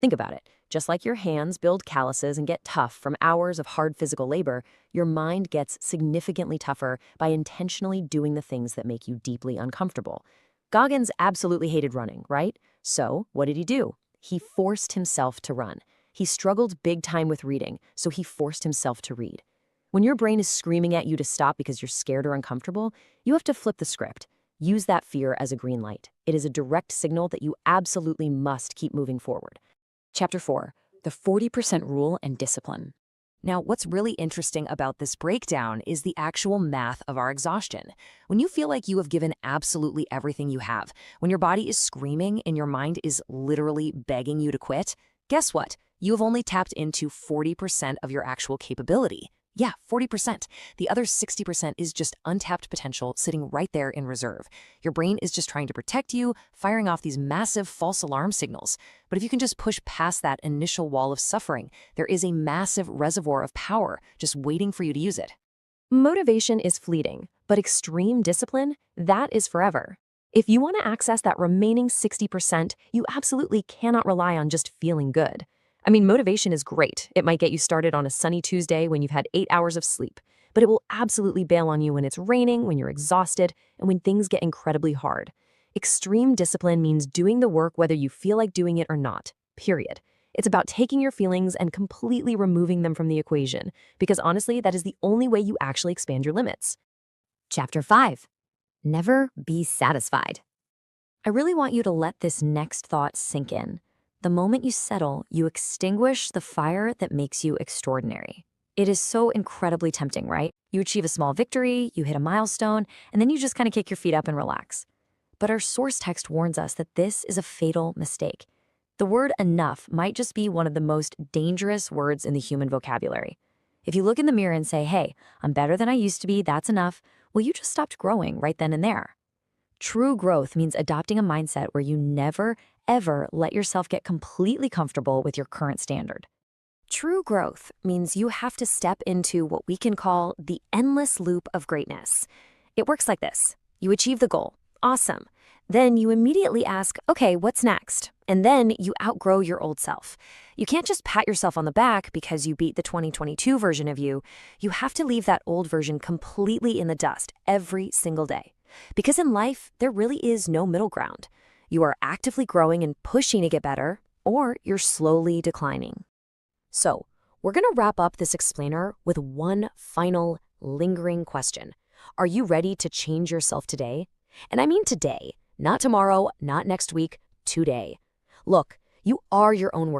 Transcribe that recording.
Think about it. Just like your hands build calluses and get tough from hours of hard physical labor, your mind gets significantly tougher by intentionally doing the things that make you deeply uncomfortable. Goggins absolutely hated running, right? So, what did he do? He forced himself to run. He struggled big time with reading, so he forced himself to read. When your brain is screaming at you to stop because you're scared or uncomfortable, you have to flip the script. Use that fear as a green light. It is a direct signal that you absolutely must keep moving forward. Chapter 4, the 40% Rule and Discipline. Now, what's really interesting about this breakdown is the actual math of our exhaustion. When you feel like you have given absolutely everything you have, when your body is screaming and your mind is literally begging you to quit, guess what? You have only tapped into 40% of your actual capability. Yeah, 40%. The other 60% is just untapped potential sitting right there in reserve. Your brain is just trying to protect you, firing off these massive false alarm signals. But if you can just push past that initial wall of suffering, there is a massive reservoir of power just waiting for you to use it. Motivation is fleeting, but extreme discipline, that is forever. If you want to access that remaining 60%, you absolutely cannot rely on just feeling good. I mean, motivation is great. It might get you started on a sunny Tuesday when you've had 8 hours of sleep, but it will absolutely bail on you when it's raining, when you're exhausted, and when things get incredibly hard. Extreme discipline means doing the work whether you feel like doing it or not, period. It's about taking your feelings and completely removing them from the equation, because honestly, that is the only way you actually expand your limits. Chapter 5. Never be satisfied. I really want you to let this next thought sink in. The moment you settle, you extinguish the fire that makes you extraordinary. It is so incredibly tempting, right? You achieve a small victory, you hit a milestone, and then you just kind of kick your feet up and relax. But our source text warns us that this is a fatal mistake. The word enough might just be one of the most dangerous words in the human vocabulary. If you look in the mirror and say, hey, I'm better than I used to be, that's enough, well, you just stopped growing right then and there. True growth means adopting a mindset where you never, ever let yourself get completely comfortable with your current standard. True growth means you have to step into what we can call the endless loop of greatness. It works like this. You achieve the goal. Awesome. Then you immediately ask, okay, what's next? And then you outgrow your old self. You can't just pat yourself on the back because you beat the 2022 version of you. You have to leave that old version completely in the dust every single day. Because in life, there really is no middle ground. You are actively growing and pushing to get better, or you're slowly declining. So, we're going to wrap up this explainer with one final, lingering question. Are you ready to change yourself today? And I mean today, not tomorrow, not next week, today. Look, you are your own worst